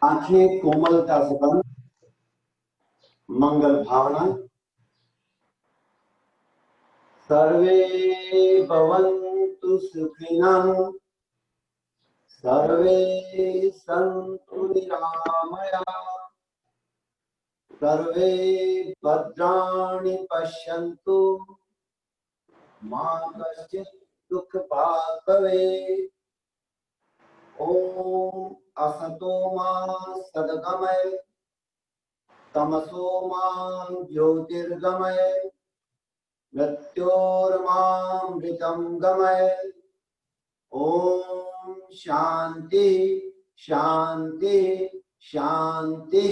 आंखें कोमलता से बंद, मंगल भावना। सर्वे भवन्तु सुखिनः, सर्वे सन्तु निरामयाः, सर्वे भद्राणि पश्यन्तु, मा कश्चित् दुःखभाग् भवेत्। ओम असतो मा सद्गमय, तमसो मा ज्योतिर्गमय, मृत्योर्मामृतं गमय। ओम शांति शांति शांति।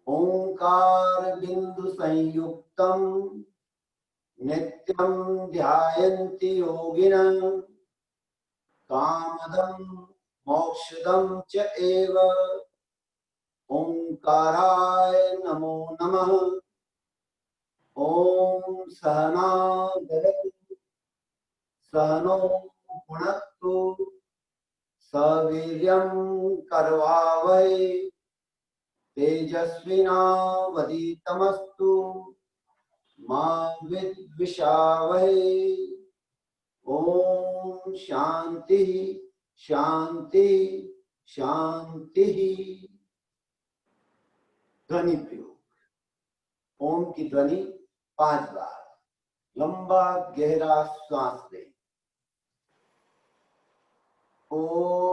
ओंकार बिंदु संयुक्तम नित्यं ध्यायन्ति योगिनः, कामदं मोक्षदं च एव। ओंकाराय नमो नमः। ओम सहना भवतु, सहनो भुनक्तु, सवीर्यं करवावहै, तेजस्विनावधीतमस्तु मा विद्विषावहै। ओम शांति शांति शांति। ध्वनि प्रयोग। ओम की ध्वनि 5 बार। लंबा गहरा श्वास लें। ओम।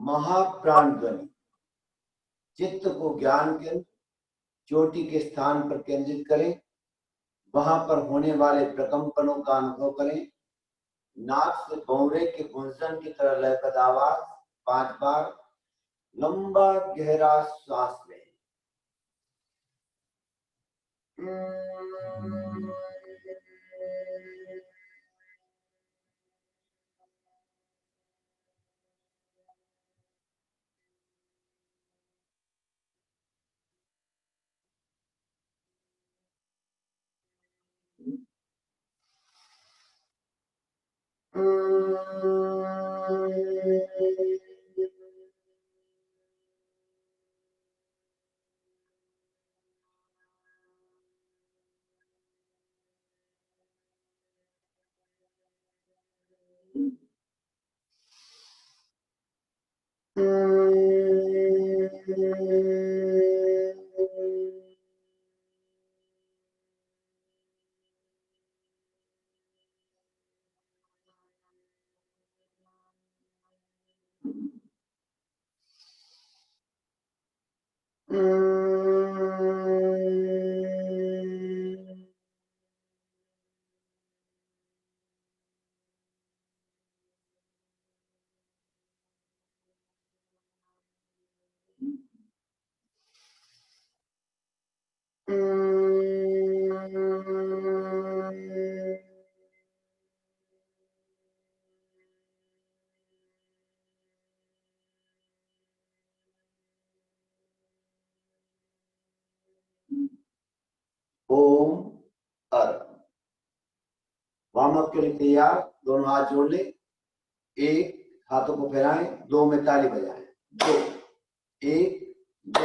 महाप्राण ध्वनि। चित्त को ज्ञान केंद्र चोटी के स्थान पर केंद्रित करें। वहां पर होने वाले प्रकंपनों का अनुभव करें। नाक से भौरे के गुंजन की तरह लयबद्ध आवाज 5 बार। लंबा गहरा श्वास लें। ओम अर। वार्म अप के लिए तैयार, दोनों हाथ जोड़ ले, एक, हाथों को फैलाएं, दो में ताली बजाएं, दो, एक, दो,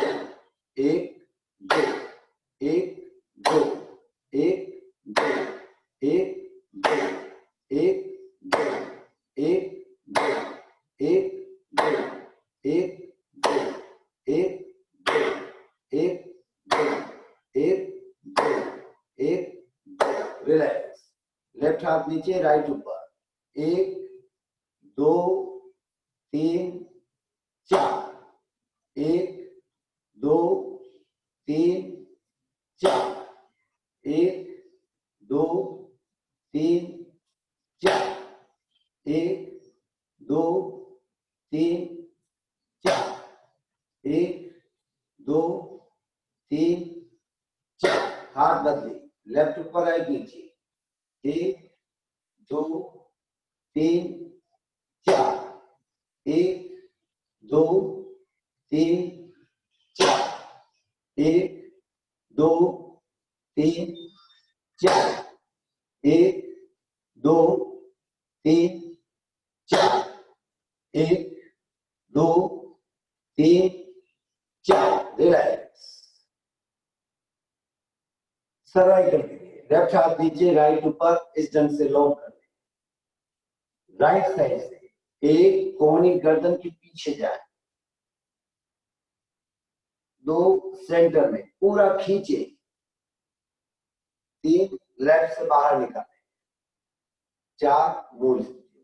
एक, दो, एक, दो, एक, दो, एक, दो, एक, दो, एक, दो, एक, दो, एक, दो, एक, दो, एक, दो, एक, दो, एक, दो। रिलैक्स। लेफ्ट हाथ नीचे, राइट ऊपर, एक, दो, तीन, चार, एक, दो, तीन, चार, एक, दो, तीन, चार, एक, दो, तीन, चार, एक, दो, तीन, चार। हाथ बदले, लेफ्ट ऊपर, राइट नीचे, एक, दो, तीन, चार, एक, दो, तीन, चार, एक, दो, तीन, चार, एक, दो, तीन, चार, एक, दो, तीन, चार। रिलैक्स। सर्वाइकल के लिए लेफ्ट हाथ नीचे, राइट ऊपर, इस ढंग से लॉक कर लें। राइट साइड से एक, कोहनी गर्दन के पीछे जाए, दो, सेंटर में पूरा खींचे, तीन, लेफ्ट से बाहर निकाले, चार, मूल स्थिति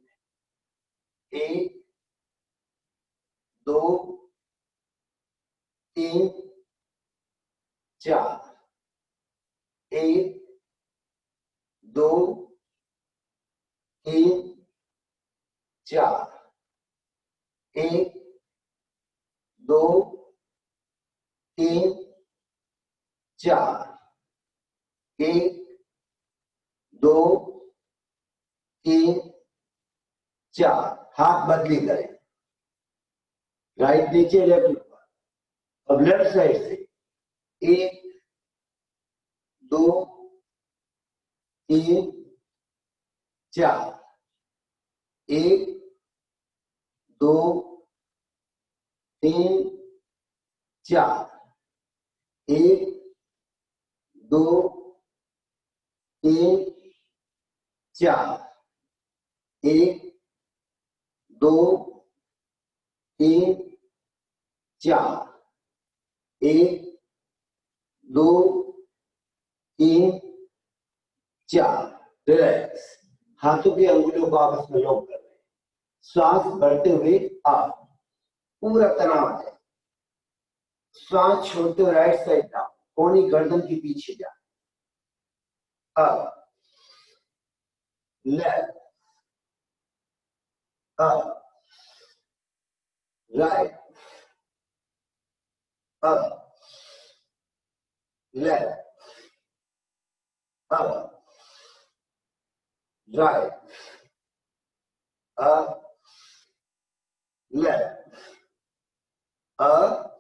में, एक, दो, तीन, चार, एक, दो, तीन, चार, एक, दो, तीन, चार, एक, दो, तीन, चार। हाथ बदली करें, राइट नीचे, लेफ्ट ऊपर। अब लेफ्ट साइड से एक, दो, तीन, चार, एक, दो, तीन, चार, एक, दो, तीन, चार, एक, दो, तीन, चार, एक, दो, तीन, चार। रिलैक्स। हाथों की अंगुलियों को आपस में लॉक कर लें। श्वास बढ़ते हुए आप, पूरा तनाव है। श्वास छोड़ते हुए राइट साइड डाउन, कोहनी गर्दन के पीछे जा, up, left, up, right, up, left, up, right, up, left, up.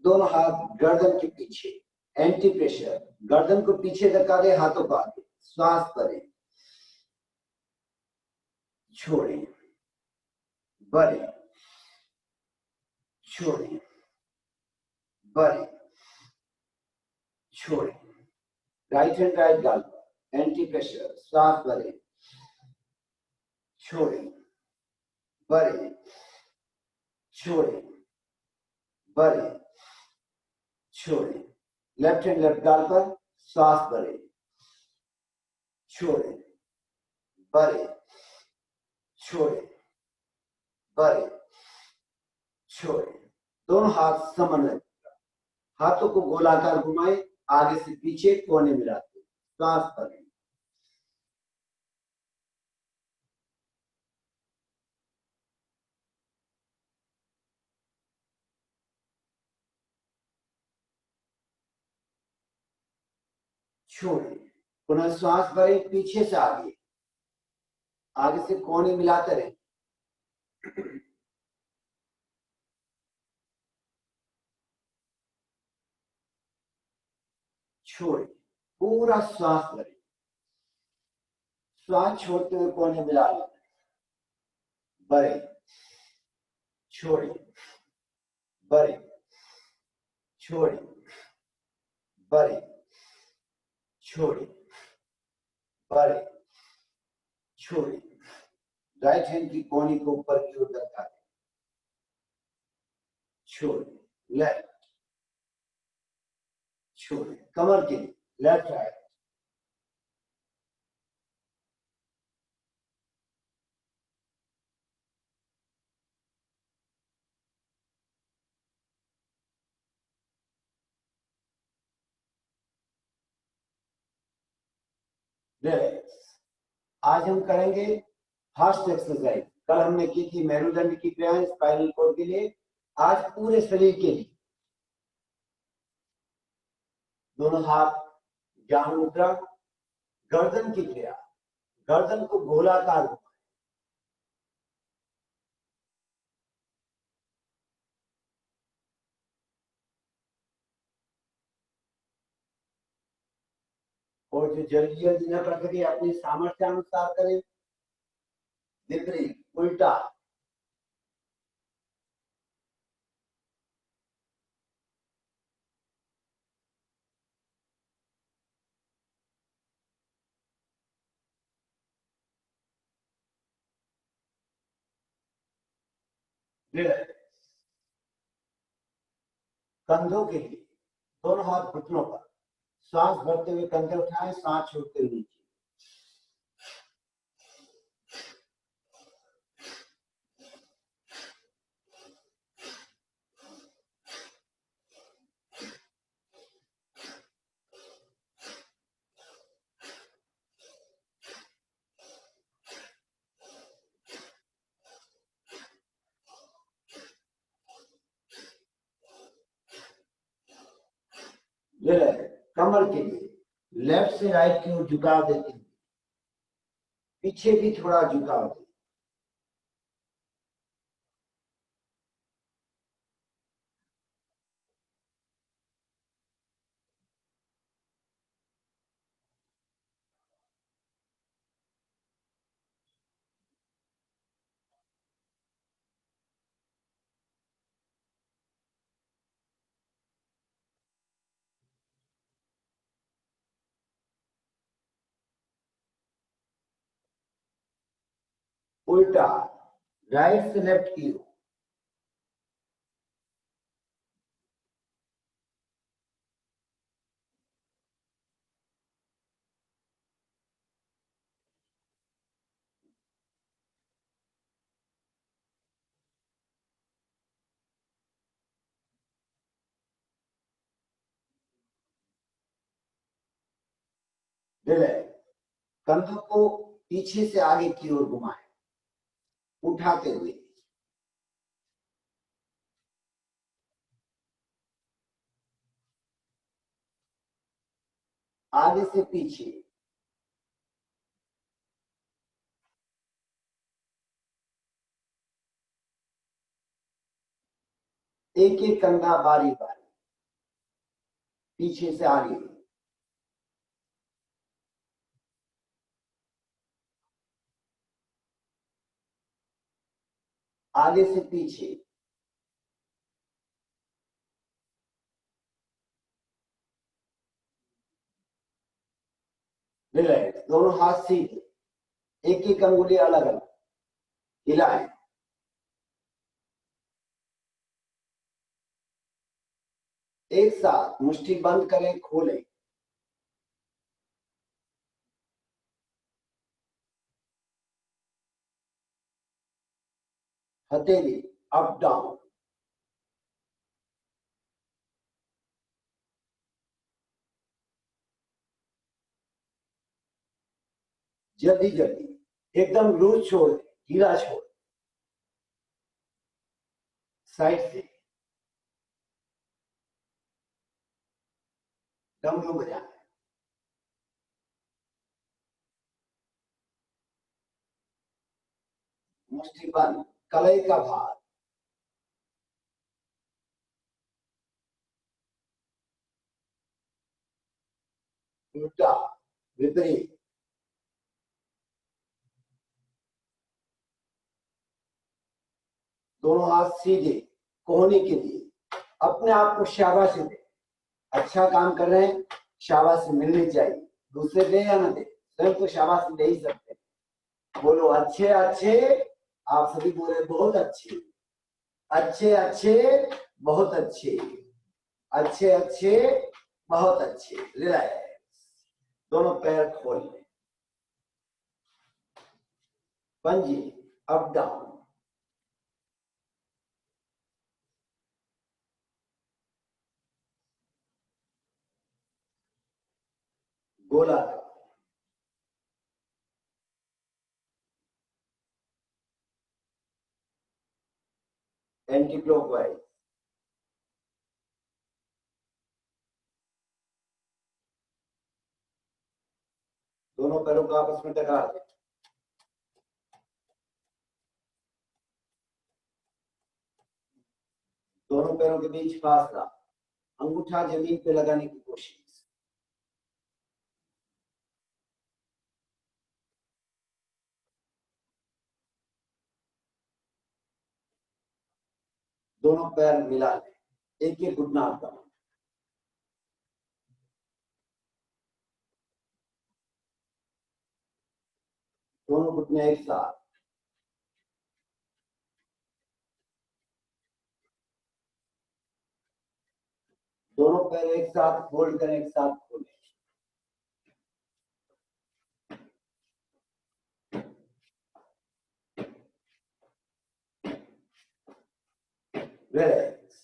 दोनों हाथ गर्दन के पीछे, एंटी प्रेशर, गर्दन को पीछे धक्का दे, हाथों को आगे, श्वास करें, छोड़ें, बढ़े, छोड़ें, बढ़े, छोड़ें। राइट हैंड राइट गाल पर, एंटी प्रेशर, श्वास बढ़े, छोड़ें, बढ़े, छोड़ें, बढ़े, छोड़ें। लेफ्ट हैंड लेफ्ट गाल पर, श्वास बढ़े, छोड़ें, बढ़े, छोड़ें, बढ़े, छोड़ें। दोनों हाथ समन्वय, हाथों को गोलाकार घुमाएं, आगे से पीछे कोने मिलाते, श्वास करें, छोड़ें, पुनः श्वास भरें, पीछे से आगे, आगे से कोने मिलाते रहें, छोड़ें, पूरा श्वास भरें, श्वास छोड़ते हुए कोने मिला लें, भरे, छोड़े, भरे, छोड़े, भरे, छोड़े, भरे, छोड़े। राइट हैंड की कोनी को ऊपर की ओर लटका दें, छोड़े, लेफ्ट, छोड़े, कमर के लिए लेफ्ट राइट, रिलैक्स। आज हम करेंगे फास्ट एक्सरसाइज। कल हमने की थी मेरुदंड की क्रियाएं स्पाइनल कोड के लिए, आज पूरे शरीर के लिए। दोनों हाथ ज्ञान मुद्रा, गर्दन की क्रिया, गर्दन को गोलाकार घुमाएं, और जो जल्दी जल्दी न कर सके अपनी सामर्थ्य अनुसार करें। विपरीत, उल्टा, कंधों के लिए दोनों हाथ घुटनों पर, सांस भरते हुए कंधे उठाएं, सांस छोड़ते हुए नीचे। कमर के लिए लेफ्ट से राइट की ओर झुकाव देते हैं, पीछे भी थोड़ा झुकाव दें। उल्टा, राइट से लेफ्ट की ओर, रिलैक्स। कंधों को पीछे से आगे की ओर घुमाएं, उठाते हुए, आगे से पीछे, एक एक कंधा बारी बारी, पीछे से आगे, आगे से पीछे, रिलैक्स। दोनों हाथ सीधे, एक एक अंगुली अलग अलग, हिलाएं। एक साथ मुट्ठी बंद करें, खोलें, हथेली अप डाउन, जल्दी जल्दी, एकदम लूज छोड़, ढीला छोड़, साइड से डमरू बजाएं, मुट्ठी बंद, कलाई का भार, उल्टा, विपरीत। दोनों हाथ सीधे कोहनी के लिए। अपने आप को शाबाशी दे। अच्छा काम कर रहे हैं, शाबाशी मिलनी चाहिए। दूसरे दे या ना दे, स्वयं तो शाबाशी दे ही सकते हैं। बोलो अच्छे अच्छे, आप सभी बोले बहुत अच्छे। अच्छे अच्छे, बहुत अच्छे। अच्छे अच्छे, बहुत अच्छे। रिलैक्स। दोनों पैर खोल लें। पंजे अप डाउन। गोलाकार। Anti clockwise. दोनों पैरों को आपस में टकरा दें। दोनों पैरों के बीच फासला। अंगूठा जमीन पे लगाने की कोशिश। दोनों पैर मिला लें। एक एक घुटना आपका। दोनों घुटने एक साथ। दोनों पैर एक साथ फोल्ड करें, एक साथ खोलें। रिलैक्स।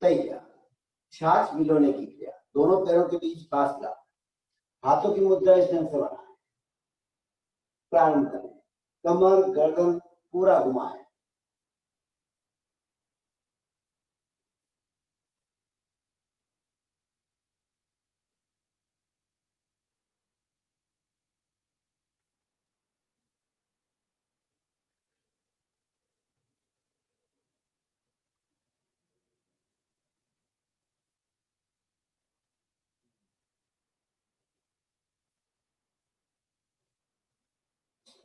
तैयार। छाछ भिगोने की क्रिया। दोनों पैरों के बीच फासला। हाथों की मुद्रा इस ढंग से बनाएं। प्रारंभ करें। कमर गर्दन पूरा घुमाएं।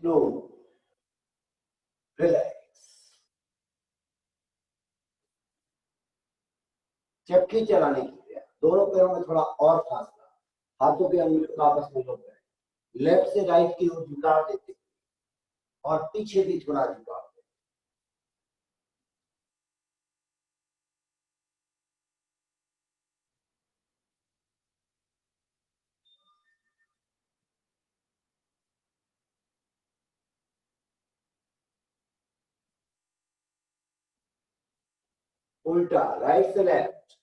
स्लो। रिलैक्स। चक्की चलाने की क्रिया। दोनों पैरों में थोड़ा और फासला। हाथों के अंगुलियों को आपस में जोड़ करें। लेफ्ट से राइट की ओर झुकाव देते और पीछे भी थोड़ा झुकाव। उल्टा, राइट से लेफ्ट।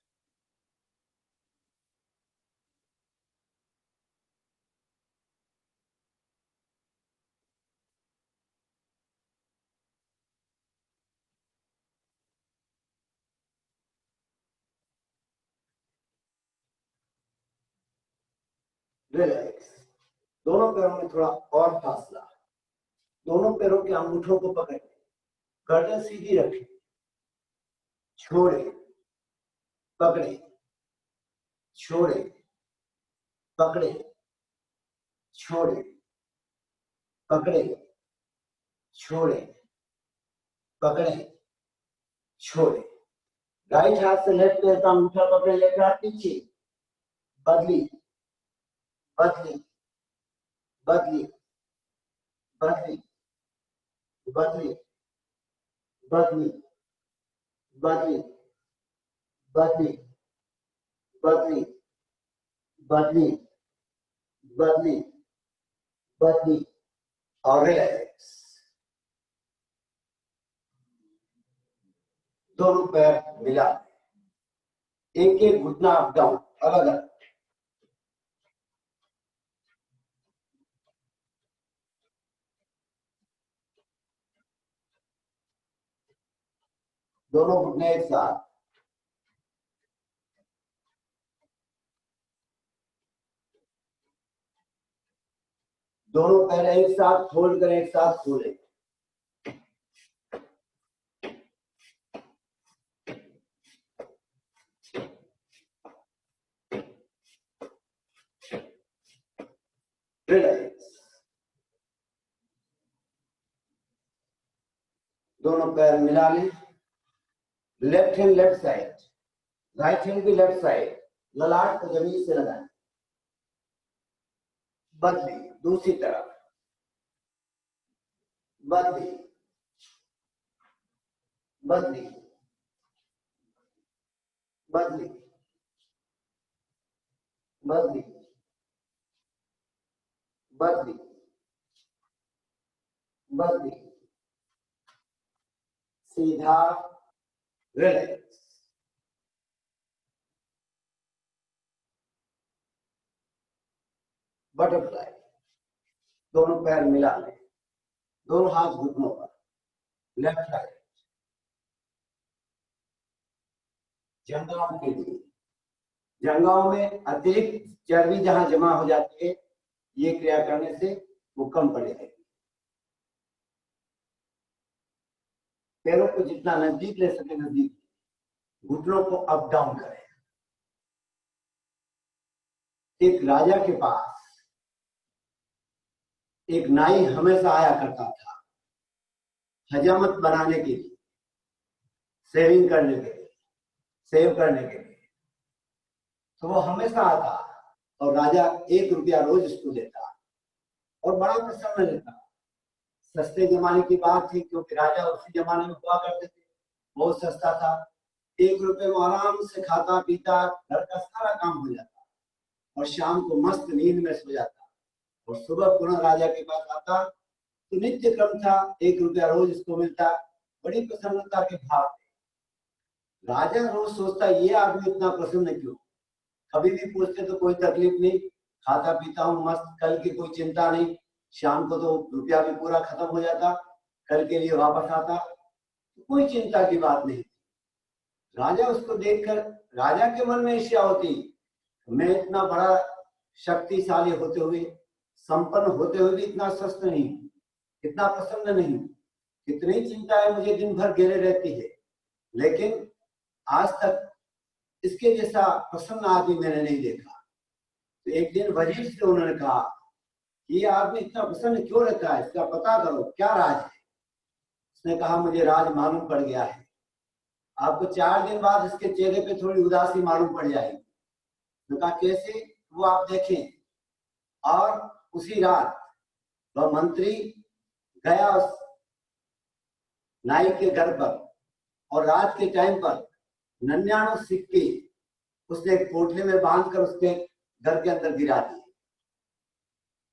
रिलैक्स। दोनों पैरों में थोड़ा और फासला। दोनों पैरों के अंगूठों को पकड़ें। गर्दन सीधी रखें। छोड़े, पकड़े, छोड़े, पकड़े, छोड़े, पकड़े, छोड़े, पकड़े, छोड़े। राइट हाथ से लेफ्ट पैर का अंगूठा पकड़े, लेफ्ट हाथ पीछे। बदली, बदली, बदली, बदली, बदली, बदली, बदली, बदली, बदली, बदली, बदली, बदली। और रिलैक्स। दोनों पैर मिला। एक एक घुटना अप डाउन, अलग अलग। दोनों घुटने एक साथ। दोनों पैर एक साथ फोल्ड करें, एक साथ खोलें। रिलैक्स। दोनों पैर मिला लें, left hand left side, right hand भी लेफ्ट साइड, ललाट को जमीन से लगाएं। बदली दूसरी तरफ, बदली बदली बदली बदली बदली बदली, सीधा, रिलैक्स। बटरफ्लाई। दोनों पैर मिला लें, दोनों हाथ घुटनों पर, लेफ्ट राइट। जंघाओं के लिए, जंघाओं में अतिरिक्त चर्बी जहां जमा हो जाती है, ये क्रिया करने से वो कम पड़ जाएगी। पैरों को जितना नजदीक ले सके नजदीक, घुटनों को अप डाउन करें। एक राजा के पास एक नाई हमेशा आया करता था, हजामत बनाने के लिए, सेविंग करने के लिए, सेव करने के लिए। तो वो हमेशा आता और राजा 1 रुपया रोज उसको देता और बड़ा प्रसन्न रहता। सस्ते जमाने की बात थी, क्योंकि राजा उसी जमाने में हुआ करते थे, बहुत सस्ता था। 1 रुपये में आराम से खाता पीता, घर का सारा काम हो जाता और शाम को मस्त नींद में सो जाता और सुबह पुनः राजा के पास आता। तो नित्य क्रम था, 1 रुपया रोज इसको मिलता, बड़ी प्रसन्नता के भाव थे। राजा रोज सोचता ये आदमी इतना प्रसन्न क्यों, कभी भी पूछते तो कोई तकलीफ नहीं, खाता पीता हूँ मस्त, कल की कोई चिंता नहीं, शाम को तो रुपया भी पूरा खत्म हो जाता, कल के लिए वापस आता, तो कोई चिंता की बात नहीं। राजा उसको देखकर, राजा के मन में ईर्ष्या होती, मैं इतना बड़ा शक्तिशाली होते हुए, संपन्न होते हुए भी इतना स्वस्थ नहीं, इतना प्रसन्न नहीं, कितनी चिंताएं मुझे दिन भर घेरे रहती है, लेकिन आज तक इसके जैसा प्रसन्न आदमी मैंने नहीं देखा। तो एक दिन वजीर से उन्होंने कहा, ये आदमी इतना प्रसन्न क्यों रहता है, इसका पता करो, क्या राज है। उसने कहा, मुझे राज मालूम पड़ गया है, आपको 4 दिन बाद इसके चेहरे पे थोड़ी उदासी मालूम पड़ जाएगी। तो कहा, कैसे, वो आप देखें। और उसी रात वह मंत्री गया उस नाई के घर पर और रात के टाइम पर 99 सिक्के उसने एक पोटली में बांधकर उसके घर के अंदर गिरा दिए।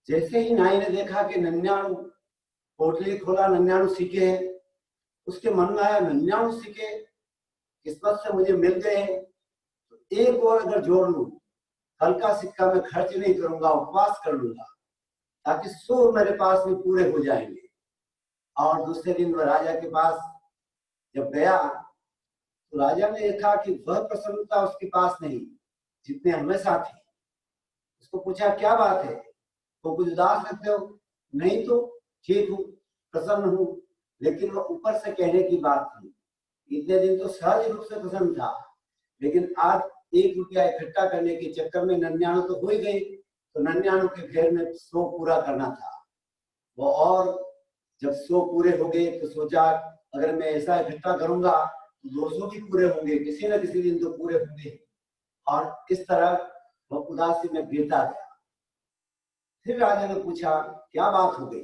जैसे ही नाई ने देखा कि 99 पोटली खोला, 99 सिक्के हैं, उसके मन में आया 99 सिक्के किस्मत से मुझे मिल गए हैं, तो एक और अगर जोड़ लूं, कल का सिक्का मैं खर्च नहीं करूंगा, उपवास कर लूंगा, ताकि 100 मेरे पास में पूरे हो जाएंगे। और दूसरे दिन वह राजा के पास जब गया तो राजा ने देखा कि वह प्रसन्नता उसके पास नहीं जितने हमेशा थी। उसको पूछा, क्या बात है, तो कुछ उदास लगते हो। नहीं तो ठीक हूँ, प्रसन्न हूँ, लेकिन वह ऊपर से कहने की बात थी। इतने दिन तो सहज रूप से प्रसन्न था, लेकिन आज 1 रुपया इकट्ठा करने के चक्कर में 99 तो हो ही गई, तो 99 के फेर में 100 पूरा करना था वो। और जब 100 पूरे हो गए तो सोचा, अगर मैं ऐसा इकट्ठा करूंगा तो 200 भी पूरे होंगे, किसी न किसी दिन तो पूरे होंगे। और इस तरह वह उदासी में गिरता गया। फिर राजा ने पूछा, क्या बात हो गई,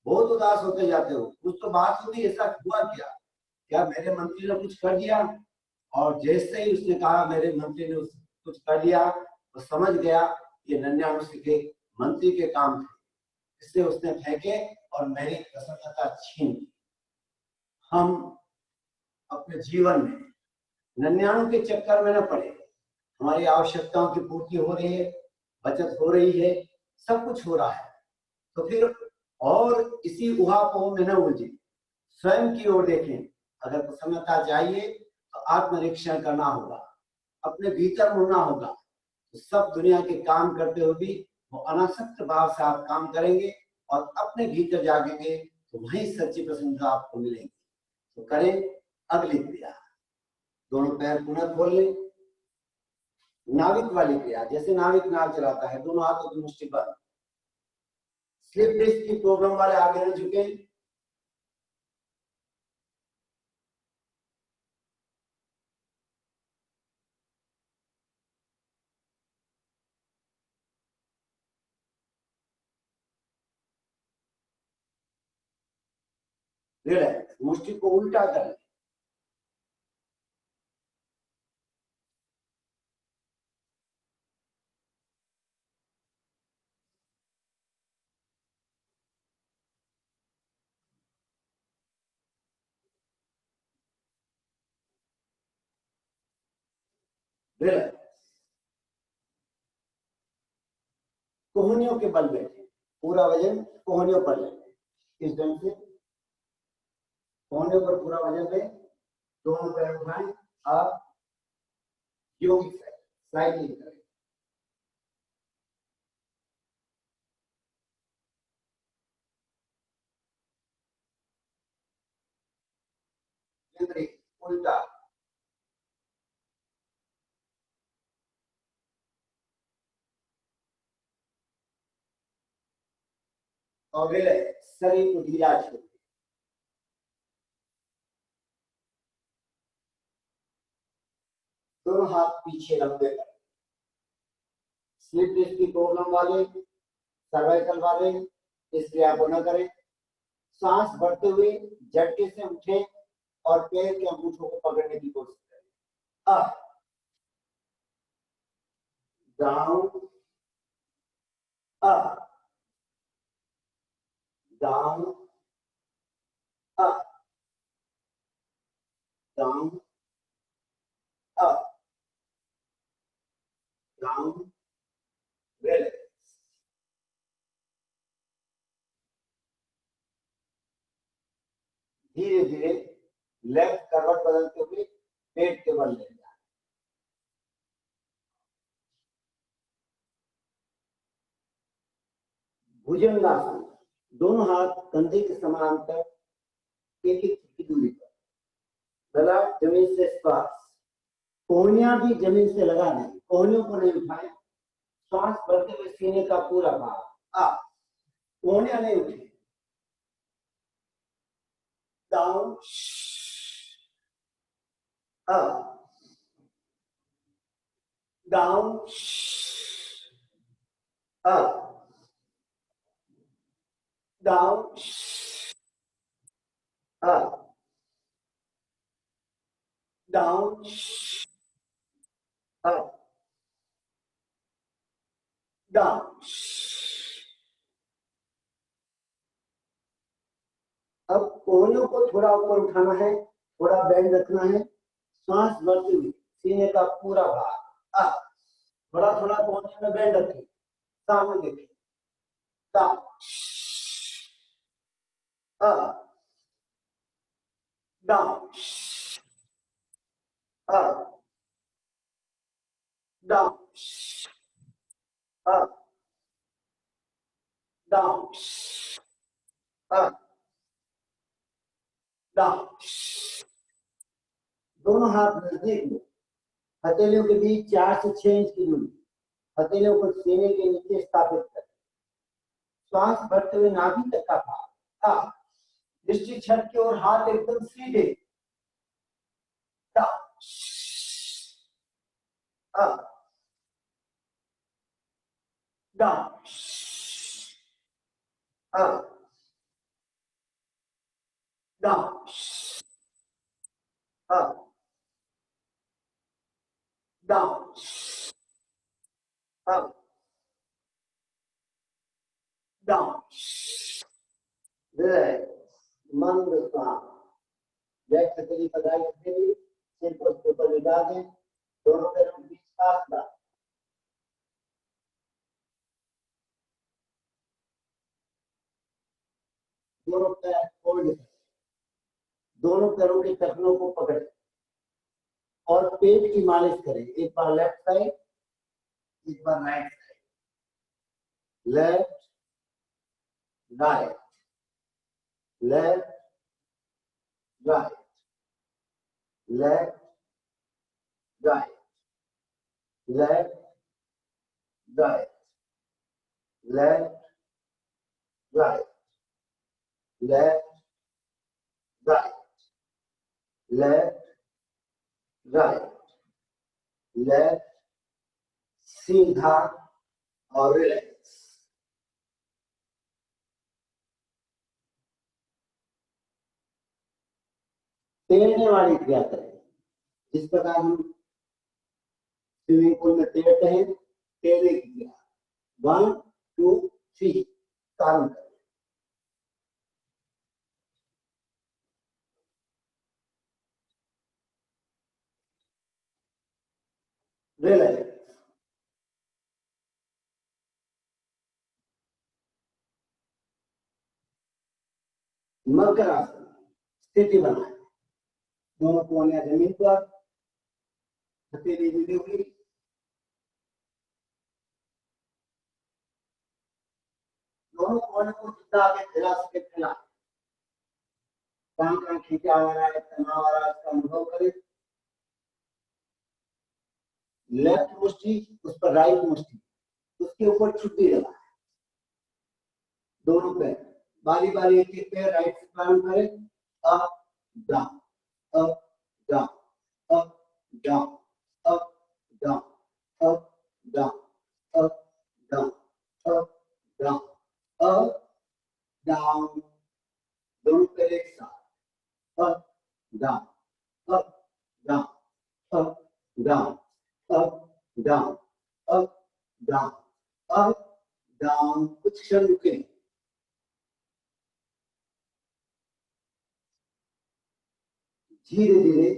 बहुत उदास होते जाते हो, कुछ तो बात होगी, ऐसा हुआ क्या, क्या मेरे मंत्री ने कुछ कर दिया। और जैसे ही उसने कहा मेरे मंत्री ने कुछ कर दिया, तो समझ गया ये 99 सिक्के मंत्री के काम थे, इससे उसने फेंके और मेरी प्रसन्नता छीन ली। हम अपने जीवन में 99 के चक्कर में न पड़े, हमारी आवश्यकताओं की पूर्ति हो रही है, बचत हो रही है, सब कुछ हो रहा है, तो फिर और इसी उहापोह में न उलझे, स्वयं की ओर देखें। अगर प्रसन्नता चाहिए तो आत्मनिरीक्षण करना होगा, अपने भीतर मुड़ना होगा। तो सब दुनिया के काम करते हुए भी वो अनासक्त भाव से आप काम करेंगे और अपने भीतर जागेंगे, तो वही सच्ची प्रसन्नता आपको मिलेगी। तो करें अगली क्रिया, दोनों पैर पुनः खोल लें, नाविक वाली क्रिया, जैसे नाविक नाव चलाता है, दोनों हाथों की मुट्ठी बंद, स्लिप डिस्क की प्रॉब्लम वाले आगे रह चुके हैं। रिलैक्स, मुट्ठी को उल्टा करें। रिलैक्स, कोहनियों के बल बैठे, पूरा वजन कोहनियों पर लें। इस ढंग से कोहनियों पर पूरा वजन ले, दोनों पैर उठाएं, आप योगिक साइकिलिंग करें। उल्टा, और रिलैक्स, शरीर को ढीला छोड़, दोनों हाथ पीछे लंबे करें। स्लिप डिस्क की प्रॉब्लम वाले, सर्वाइकल वाले इस क्रिया को न करें। सांस भरते हुए झटके से उठें और पैर के अंगूठों को पकड़ने की कोशिश करें। Up, down, up, down, up, down, up, down, relax. धीरे धीरे लेफ्ट करवट बदलते हुए पेट के बल ले जाए। भुजंगासन, दोनों हाथ कंधे के समानांतर, एक एक की दूरी पर, गला जमीन से स्पर्श, कोहनियां भी जमीन से लगा दें, कोहनियों को नहीं उठाएं। सांस भरते हुए सीने का पूरा भाग अप, कोहनियां नहीं उठे, down, up, down, up, down, up, down, up, down. अब कोहनियों को थोड़ा ऊपर उठाना है, थोड़ा बेंड रखना है। सांस भरते हुए सीने का पूरा भाग अप, थोड़ा थोड़ा कोहनियों में बेंड रखें, सामने देखें, down, up, down, up, down, up, down, up, down. दोनों हाथ नजदीक में, हथेलियों के बीच 4 से 6 इंच की दूरी, हथेलियों को सीने के नीचे स्थापित करें। श्वास भरते हुए नाभि तक का भाग, दृष्टि छत की ओर, हाथ एकदम सीधे, down, up, down, up, down, up, down, up, down. मंद सांस, लेफ्ट हथेली पर राइट हथेली, सिर को उसके ऊपर लिटा दें, दोनों पैरों के बीच फासला, दोनों पैर फोल्ड करें, दोनों पैरों के टखनों को पकड़ें और पेट की मालिश करें। एक बार लेफ्ट साइड, एक बार right side, left, right, left, right, left, right, left, right, left, right, left, right, left, right, left, सीधा और रिलैक्स। तैरने वाली क्रिया करें, जिस प्रकार हम स्विमिंग पूल में तैरते हैं, तैरने की क्रिया 1 2 3 काउंट करें। रिलैक्स, मकरासन स्थिति बनाए, दोनों कोहनियां जमीन पर, हथेली मिली हुई, दोनों कोहनियों को जितना आगे फैला सके फैला, कहाँ खींचा आ रहा है, तनाव आ रहा है, इसका अनुभव करें। लेफ्ट मुष्टि उस पर राइट मुष्टि, उसके ऊपर छुट्टी लगा, दोनों पैर बारी बारी एक एक पैर राइट से प्रारंभ करें, up down up down up down up down up down up down up down up down, दोनों पैर एक साथ, up down up down up down up down up down up down. कुछ क्षण रुके, धीरे धीरे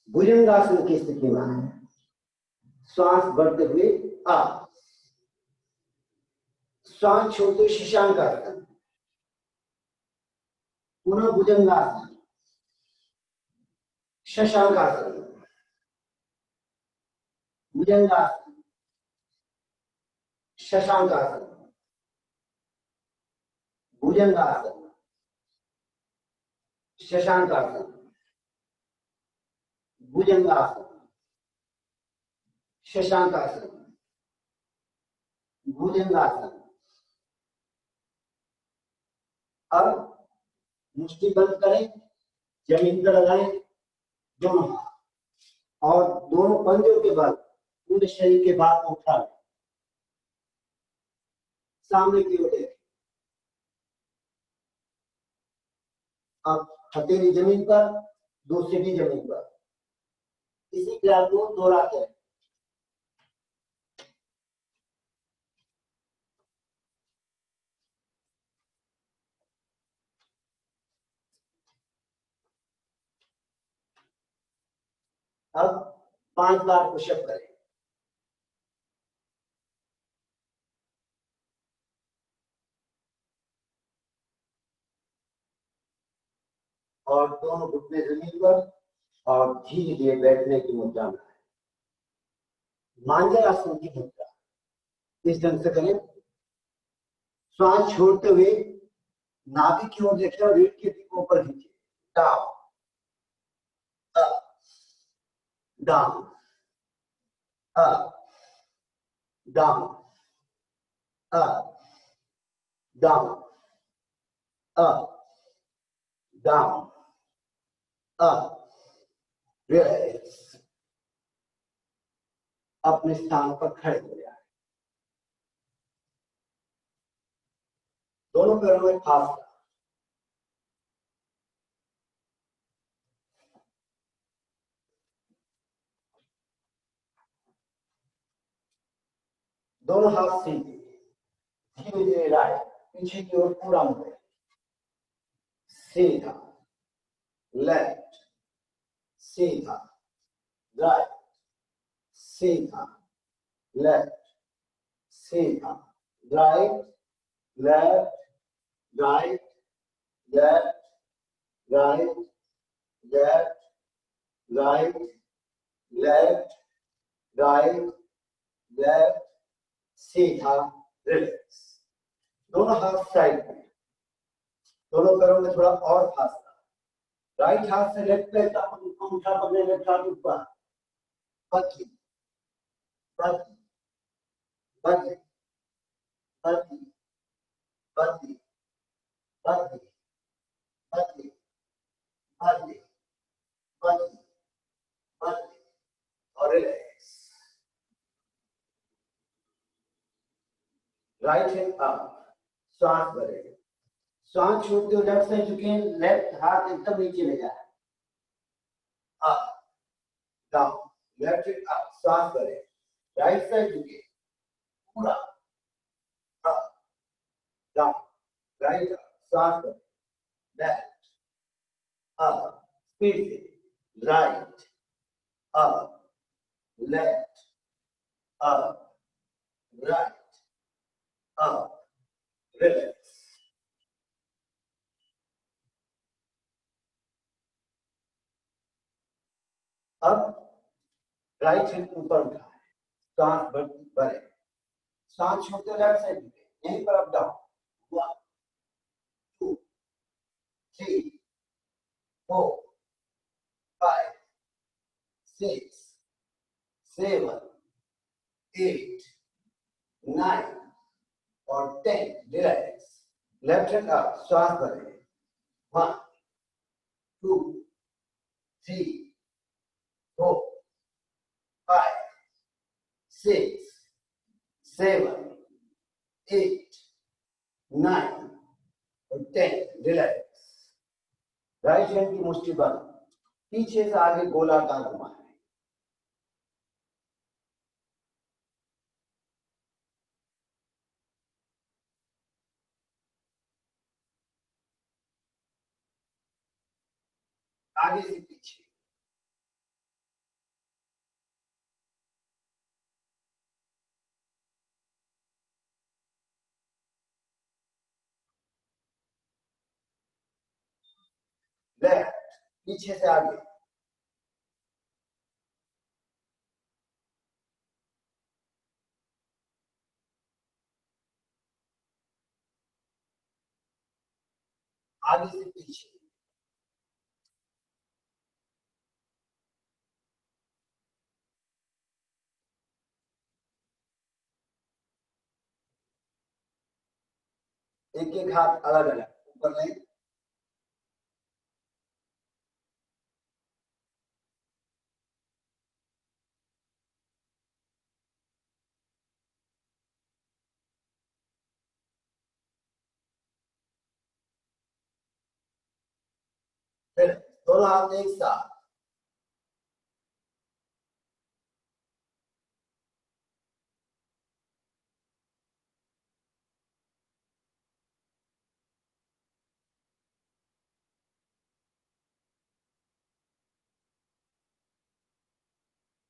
भुजंगासन की स्थिति में आए, श्वास बढ़ते हुए आप, श्वास छोड़ते शशांकासन, पुनः भुजंगासन, शशांकासन, भुजंगासन, शशांकासन, भुजंगासन, शशांकासन, भुजंगासन, शशांकासन, भुजंगासन। अब मुष्टि बंद करें, जमीन पर लगाएं दोनों हाथ, और दोनों पंजों के बल पूरे शरीर के भाग को उठा लें, सामने की ओर देखें। अब हथेली जमीन पर, दूसरी भी जमीन पर, इसी क्रिया को दोहराते हैं। अब 5 बार पुशअप करें, और दोनों घुटने जमीन पर, और धीरे धीरे बैठने की मुद्रा में आए, मांजरासन की मुद्रा। इस ढंग से करें, श्वास छोड़ते हुए नाभि की ओर देखें और रीढ़ की हड्डी को ऊपर खींचे, down up down up down up down up down up, relax. अपने स्थान पर खड़े हो जाए, दोनों पैरों में फासला, दोनों हाथ सीधे, धीरे धीरे लाए, पीछे की ओर पूरा मुड़े, सीधा लेफ्ट, सीधा राइट, सीधा लेफ्ट, सीधा right, left right, left right, left right, left right, left, सीधा, रिलैक्स। दोनों हाथ साइड में, दोनों पैरों में थोड़ा और फासला, राइट हाथ से लेफ्ट पैर का अंगूठा पकड़े, लेफ्ट हाथ ऊपर, बदली बदली बदली बदली बदली बदली बदली बदली बदली बदली और रिलैक्स। राइट हैंड अप, श्वास भरे, श्वास छोड़ते हो लेफ्ट साइड झुके, लेफ्ट हाथ एकदम नीचे ले जाए, up down, left hand up, श्वास भरे, राइट साइड झुके पूरा, अप डाउन, राइट अप, श्वास भरे, लेफ्ट अप, स्पीड से, right up, left up, right up, relax. अब राइट हैंड ऊपर उठा है, सांस भरे, सांस छोड़ते लेफ्ट साइड में, यहीं पर अप डाउन, 1 2 3 4 5 6 7 8 9 और 10, रिलैक्स। लेफ्ट हैंड अप, श्वास भरे, 1 2 3 4 5 6 7 8 9 और 10, रिलैक्स। राइट हैंड की मुट्ठी बंद, पीछे से आगे गोलाकार घुमाएं, आगे से पीछे, लेफ्ट पीछे से आगे, आगे से पीछे, एक एक हाथ अलग अलग ऊपर लें, फिर दोनों हाथ एक साथ,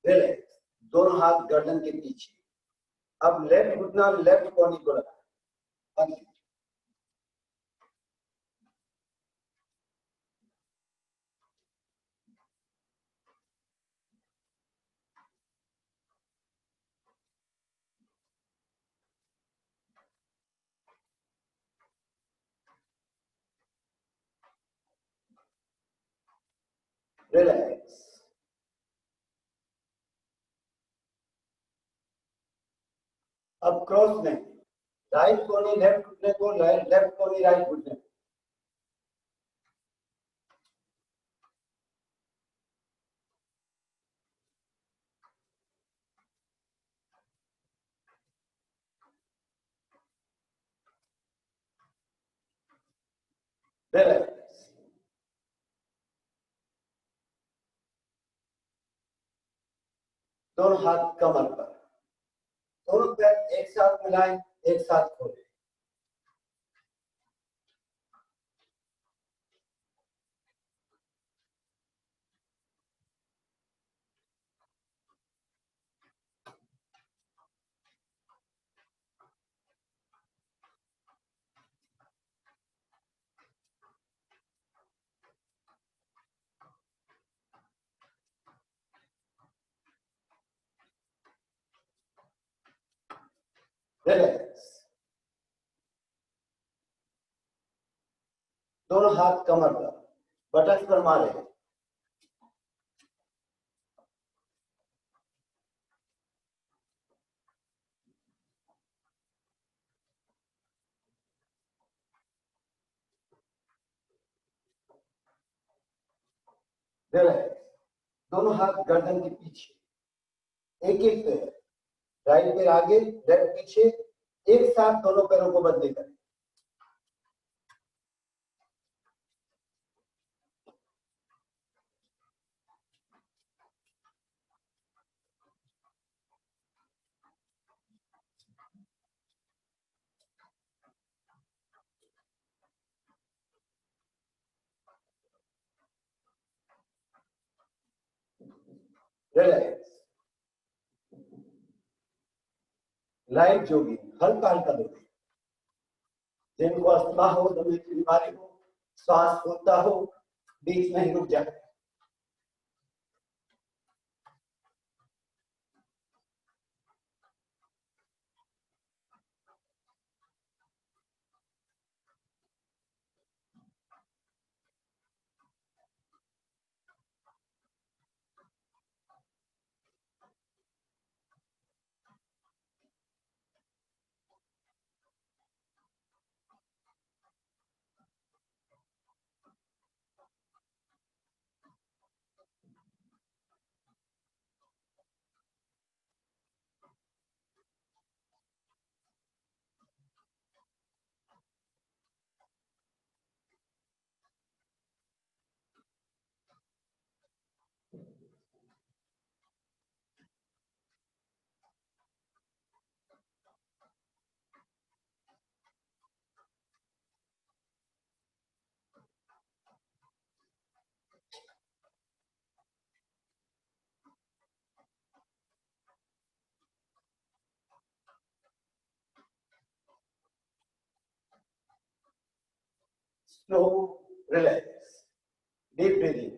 रिलैक्स, दोनों हाथ गर्दन के पीछे। अब लेफ्ट घुटना लेफ्ट कोहनी को रखा, रिलैक्स। अब क्रॉस में राइट कोहनी लेफ्ट घुटने को, लेफ्ट कोहनी राइट घुटने को, रिलैक्स। दोनों हाथ कमर पर, दोनों पैर एक साथ मिलाएं, एक साथ खोलें, रिलैक्स। दोनों हाथ कमर पर, बटन पर मारे, रिलैक्स। दोनों हाथ गर्दन के पीछे, एक एक पैर, राइट पैर आगे लेफ्ट पीछे, एक साथ दोनों पैरों को बदले करें। रिलैक्स। लाइट जोगिंग, हल्का हल्का दौड़े। जिनको अस्थमा हो, दमे की बीमारी हो, श्वास फूलता हो, बीच में ही रुक जाए। Slow relax, deep breathing.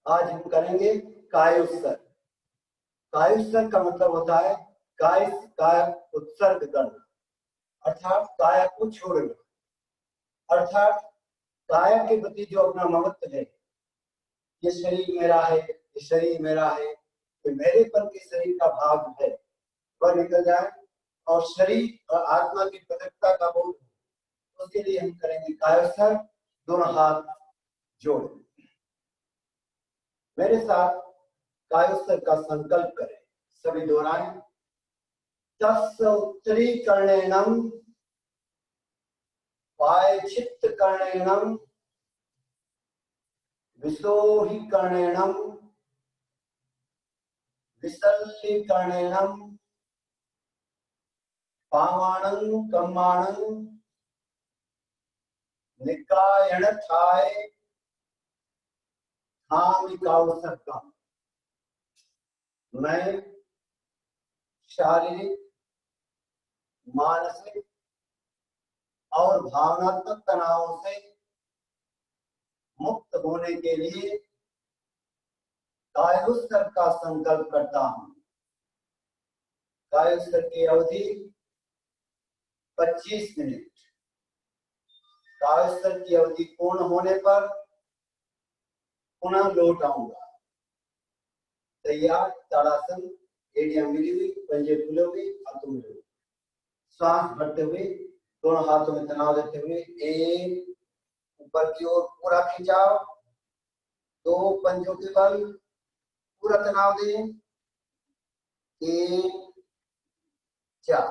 आज हम करेंगे कायोत्सर्ग। कायोत्सर्ग का मतलब होता है काय काय उत्सर्ग करना, अर्थात काया को छोड़ना, अर्थात काया के प्रति जो अपना महत्व है, ये शरीर मेरा है, ये शरीर मेरा है, ये मेरेपन के शरीर का भाग है, वह निकल जाए और शरीर और आत्मा की पृथकता का बोध, उसके लिए हम करेंगे कायोत्सर्ग। दोनों हाथ जोड़ मेरे साथ कायोत्सर्ग का संकल्प करें। सभी दोहराएं। तस्य उत्तरीकर्णेनम पायचित्तकर्णेनम विशोहीकर्णेनम विसल्लीकर्णेनम पामाणं कम्माणं निकायणथाय कायोत्सर्गम्। मैं शारीरिक, मानसिक और भावनात्मक तनावों से मुक्त होने के लिए कायोत्सर्ग का संकल्प करता हूं। कायोत्सर्ग की अवधि 25 मिनट। कायोत्सर्ग की अवधि पूर्ण होने पर पुनः लौट आऊंगा। तैयार? ताड़ासन, एड़ियां मिली हुई, पंजे खुले हुए, हाथों में हुए, श्वास भरते हुए, दोनों हाथों में तनाव देते हुए, एक ऊपर की ओर पूरा खिंचाव, दो पंजों के बल पूरा तनाव दें, तीन, चार,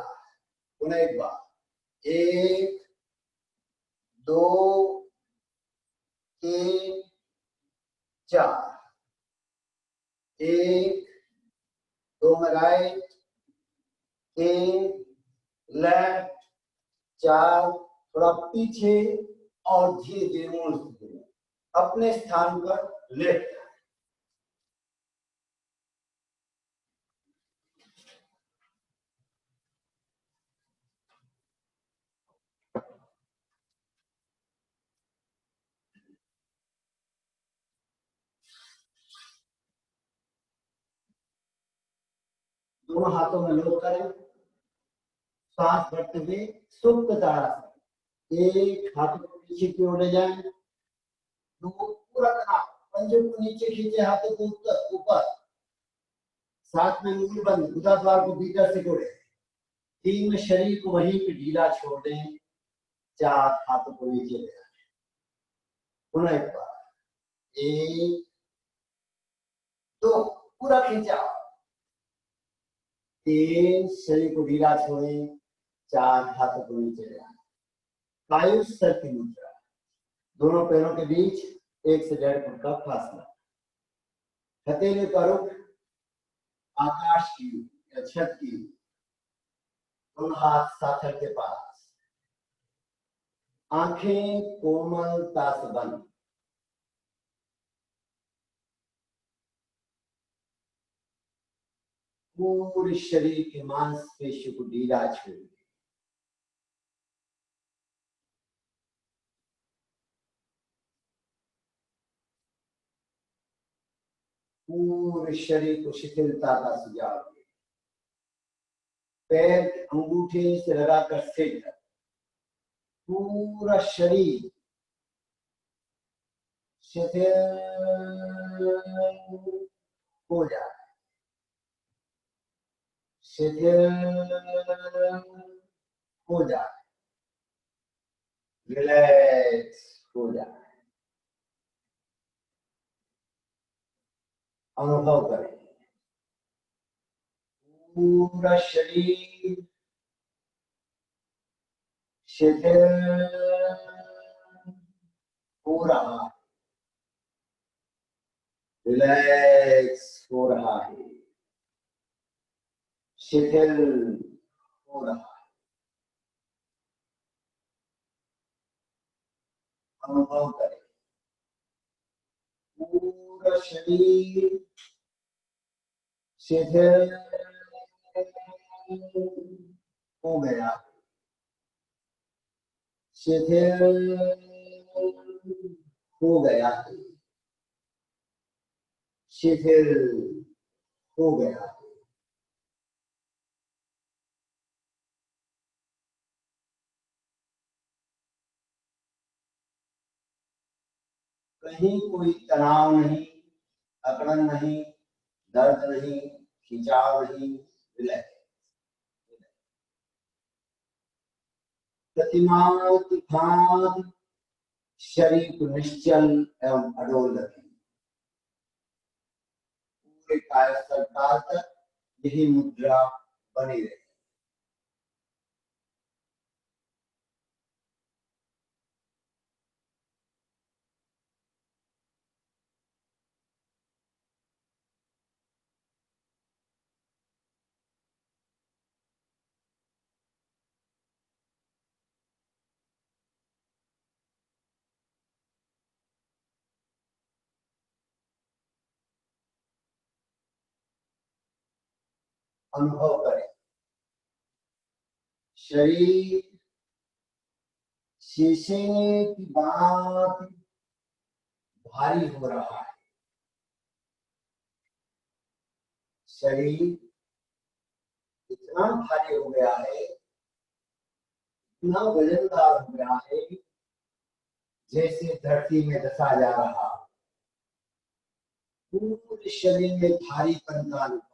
पुनः एक बार, एक, दो, तीन, चार, एक, दो में राइट, तीन लेफ्ट, चार थोड़ा पीछे और धीरे धीरे मुड़ अपने स्थान पर लेट। दोनों हाथों में लोग करें, सांस भरते हुए सुप्त ताड़ासन। एक, हाथों को पीछे की ओर ले जाएं, दो, पूरा तनाव, पंजों को नीचे खींचे, हाथों को ऊपर, साथ में मुंह बंद, गुदा द्वार को भीतर से जोड़े, तीन में शरीर को वहीं पे ढीला छोड़ दें, चार हाथों को नीचे ले आए। पुनः एक बार, एक दो, पूरा खींचाओ, तीन, शरीर को ढीला छोड़ें, चार, हाथों को नीचे ले आए। कायुस्तर की मुद्रा, दोनों पैरों के बीच 1 से 1.5 फुट का फासला। हथेली का रुख आकाश की या छत की, दोनों हाथ साथर के पास, आंखें कोमलता से बंद। पूरे शरीर के मांसपेशियों को ढीला छोड़, पूरे शरीर को शिथिलता का सुझाव दे। पैर के अंगूठे से लगाकर सिर तक पूरा शरीर शिथिल हो जाए, शिथिल हो जाए, रिलैक्स हो जाए। अनुभव करें, पूरा शरीर शिथिल हो रहा है, रिलैक्स हो रहा है, शिथिल हो रहा है। अनुभव करें, पूरा शरीर शिथिल हो गया, शिथिल हो गया, शिथिल हो गया। कहीं कोई तनाव नहीं, अकड़न नहीं, दर्द नहीं, खिंचाव नहीं, रिलैक्स। प्रतिमा की भांति शरीर को निश्चल एवं अडोल रखें। पूरे कायस्थल काल तक यही मुद्रा बनी रहे। अनुभव करें, शरीर शीशे की बात भारी हो रहा है, शरीर इतना भारी हो गया है, इतना वजनदार हो गया है, जैसे धरती में दसा जा रहा। पूरे शरीर में भारीपन का अनुभव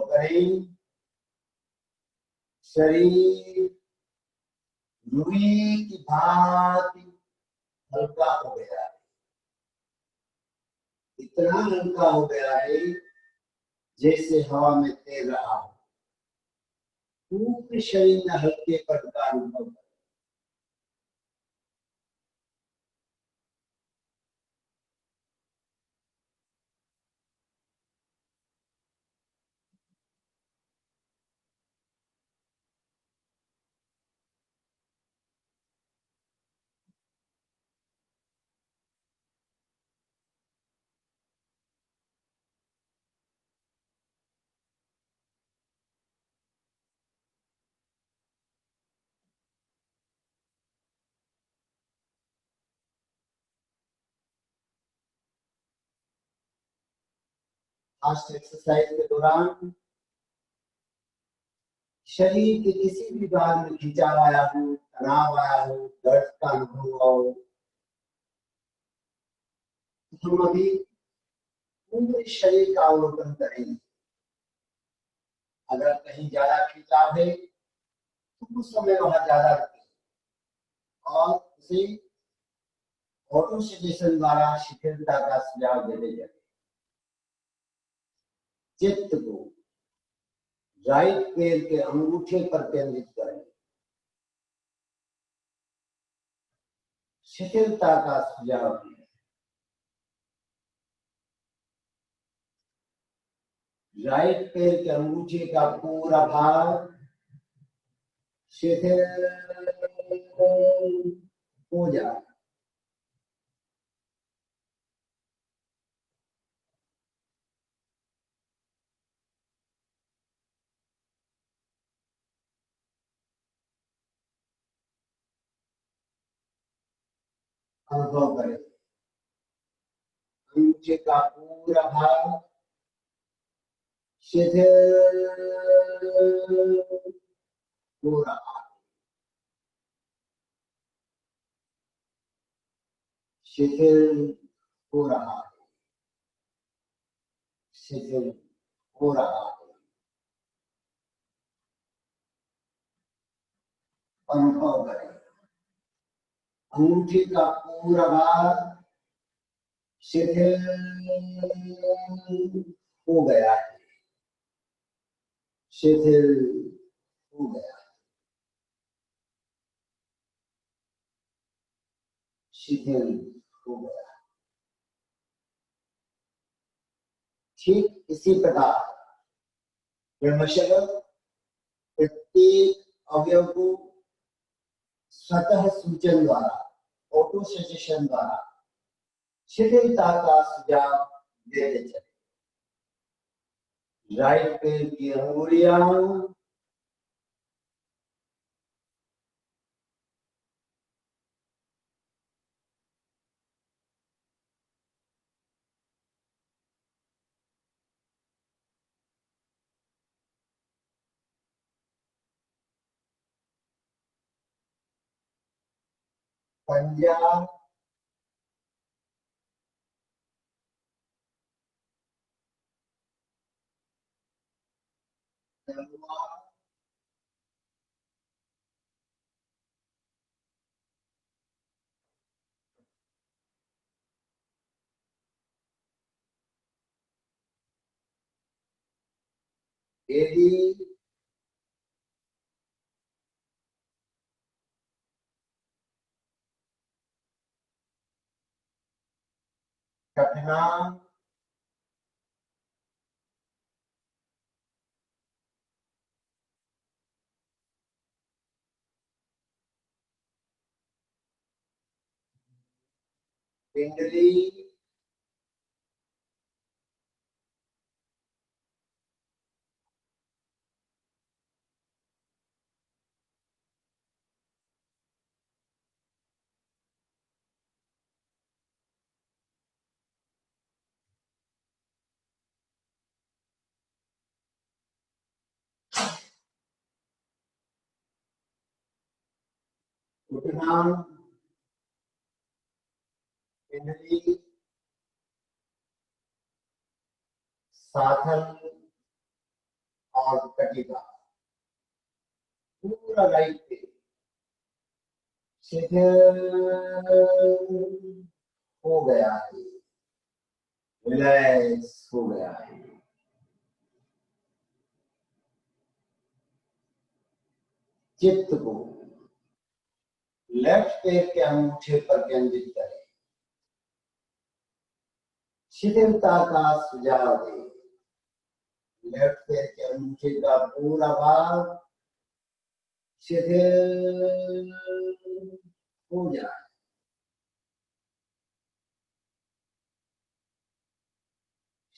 करें। शरीर रुई की भांति हल्का हो गया है, इतना हल्का हो गया है जैसे हवा में तैर रहा हो। पूरे शरीर में हल्केपन का अनुभव। फास्ट एक्सरसाइज के दौरान शरीर के किसी भी भाग में खिंचाव आया हो, तनाव आया हो, दर्द का अनुभव हो, हम अभी पूरे शरीर का अवलोकन करेंगे। अगर कहीं ज्यादा खिंचाव है तो कुछ समय वहां ज्यादा रखें और उसे ऑटो सजेशन द्वारा शिथिलता का सुझाव देते जाए। चित्त को राइट पैर के अंगूठे पर केंद्रित करें। शिथिलता का सुझाव दें। राइट पैर के अंगूठे का पूरा भाग शिथिल हो जाए। अनुभव करें अंगूठे का पूरा भाग शिथिल हो रहा है। शिथिल हो रहा है। शिथिल हो रहा है। अनुभव करें अंगूठे का पूरा भाग शिथिल हो गया है। शिथिल हो गया। शिथिल हो गया। ठीक इसी प्रकार क्रमशः प्रत्येक अवयव को स्वतः सूचन द्वारा, ऑटो सजेशन द्वारा शिथिलता का सुझाव देते चले। राइट पैर की अंगुलियां पंजा तलवार एड़ी कटना पिंडली उठना पिंडली साधन और कटिका पूरा राइट पे शिथिल हो गया है। रिलैक्स हो गया है। चित्त को लेफ्ट पैर के अंगूठे पर केंद्रित करें। शिथिलता का सुझाव दें। लेफ्ट पैर के अंगूठे का पूरा भाग शिथिल हो जाए।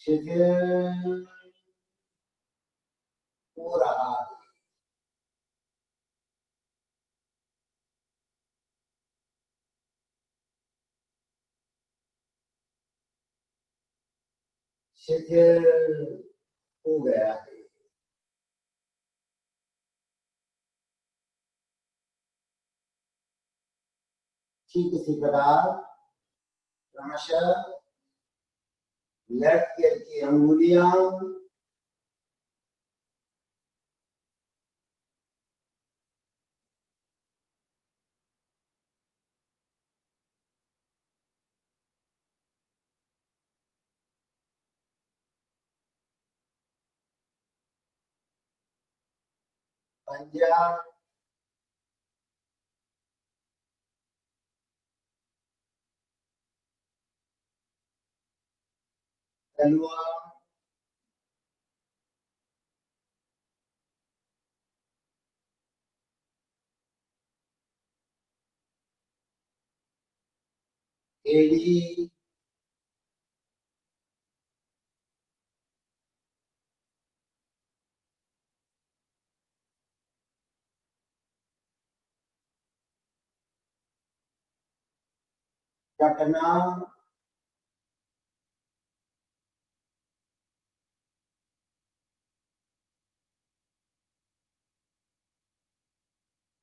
शिथिल हो रहा है। शिथिल हो गया है। ठीक इसी प्रकार क्रमशः लेफ्ट पैर की अंगुलियां पंजा तलवा एड़ी टकना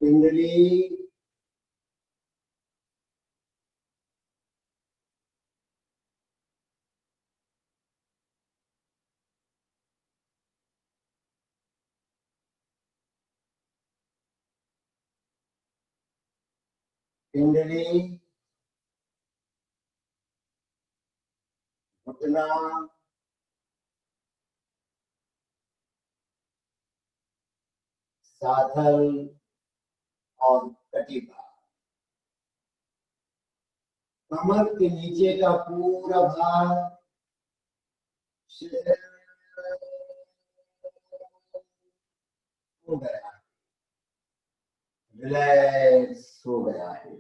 पिंडली पिंडली घुटना साधल और कटिका। कमर के नीचे का पूरा भाग हो गया, रिलैक्स हो गया है।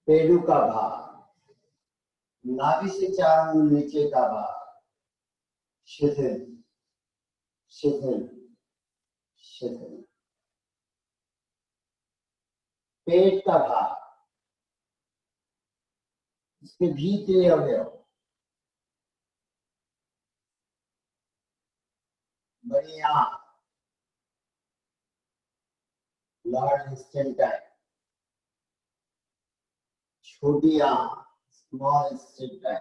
पेड़ू का भाग, नाभि से 4 अंगुल नीचे का भाग शिथिल शिथिल शिथिल। पेट का भाग, इसके भीतरी अवयव, बड़ी आंख, लार्ज इंस्टेंटाइन, छोटी आंख, स्मॉल इंस्टेंटाइन,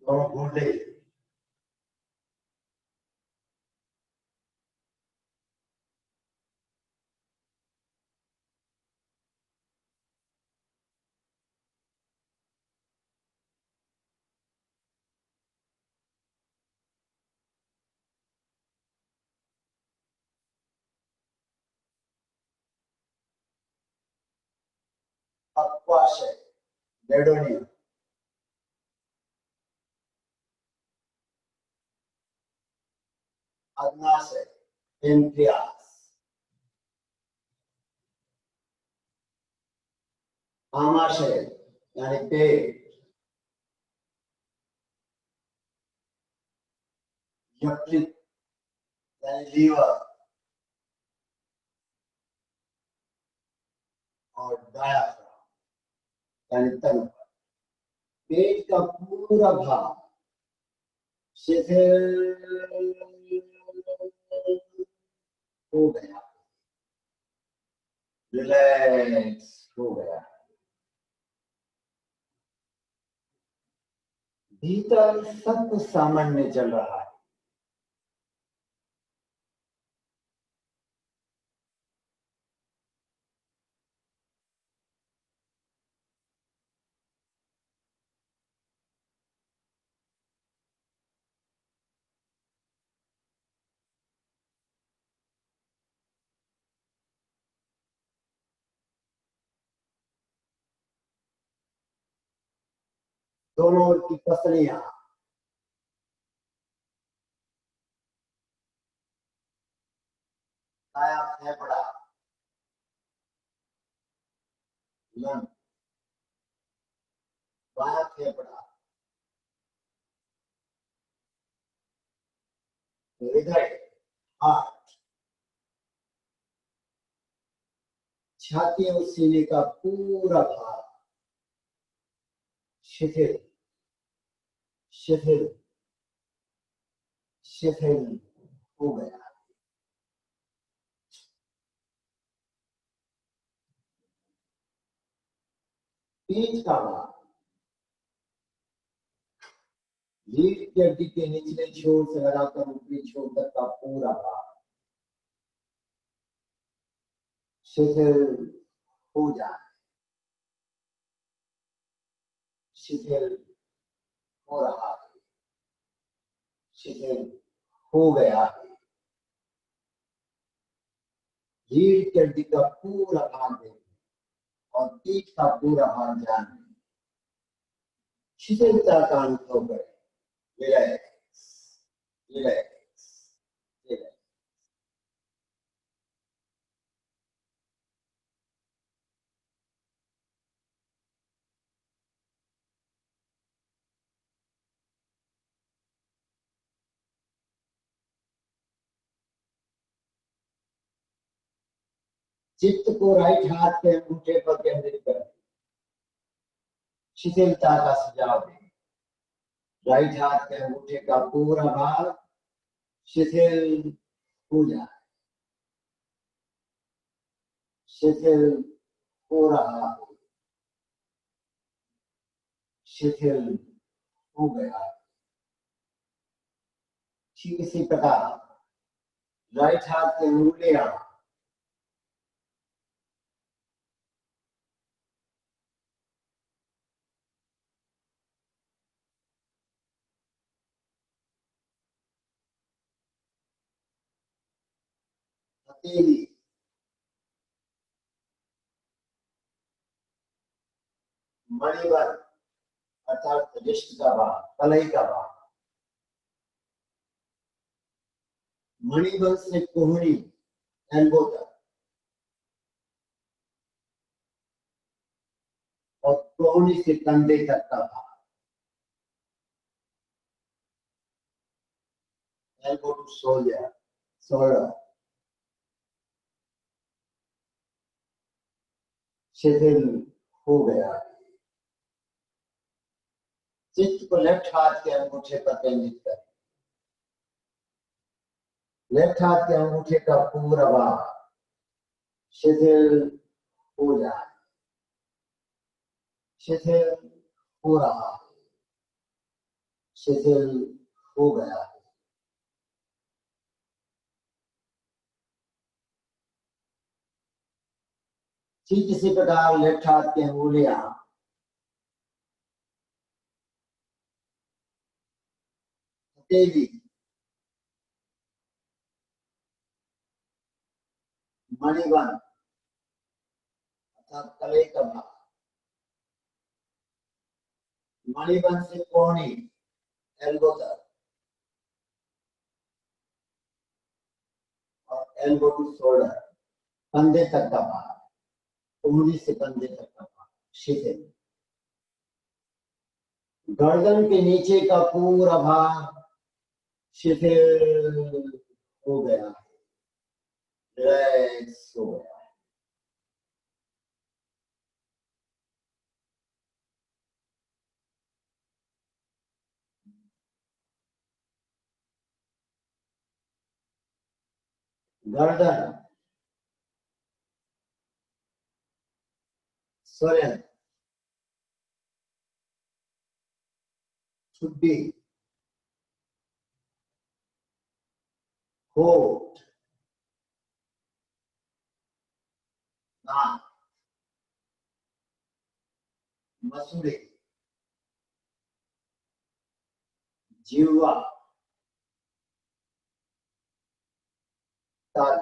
दोनों घूंटे, पक्वाशय, डेडोनियम, अग्नाशय, पेनक्रियास, आमाशय यानी पेट, यकृत यानी लीवर और डायाफ्राम यानी तन। पेट का पूरा भाग शिथिल हो गया, रिलैक्स हो गया। भीतर सब कुछ सामान्य चल रहा है। दोनों ओर की पसलियां, दायां फेफड़ा, लंग, बायां फेफड़ा, हृदय, हार्ट, छाती और सीने का पूरा भाग शिथिल शिथिल शिथिल हो गया। पीठ का भाग रीढ़ की हड्डी के निचले छोर से लगाकर ऊपरी छोर तक का पूरा भाग शिथिल हो जाए, शिथिल हो रहा है, शिथिल हो गया है। रीढ़ की हड्डी का पूरा भाग देखें और पीठ का पूरा भाग जाने, शिथिलता का अनुभव करें। Relax relax relax. चित्त को राइट हाथ के अंगूठे पर केंद्रित करें, शिथिलता का सुझाव दें। राइट हाथ के अंगूठे का पूरा भाग शिथिल हो जाए, शिथिल हो रहा है, शिथिल हो गया। ठीक इसी प्रकार राइट हाथ की उंगलियां हथेली मणिबन अर्थात रिस्ट का भाग, कलाई का भाग, मणिबन से कोहनी एल्बो तक और कोहनी से कंधे तक का भाग, एल्बो टू शोल्डर शोल्डर शिथिल हो गया। चित्त को लेफ्ट हाथ के अंगूठे पर केंद्रित करें। लेफ्ट हाथ के अंगूठे का पूरा भाग शिथिल हो जाए, शिथिल हो रहा है, शिथिल हो गया। ठीक इसी प्रकार लेफ्ट हाथ की अंगुलियां हथेली मणिबन अर्थात कलाई का भाग, मणिबन से कोहनी एल्बो तक और एल्बो टू शोल्डर कंधे तक का भाग, कोहनी से कंधे तक का भाग शिथिल। गर्दन के नीचे का पूरा भाग शिथिल हो गया, रिलैक्स हो गया। गर्दन स्वयं ठुड्डी होठ नाक मसूड़े जीवा तल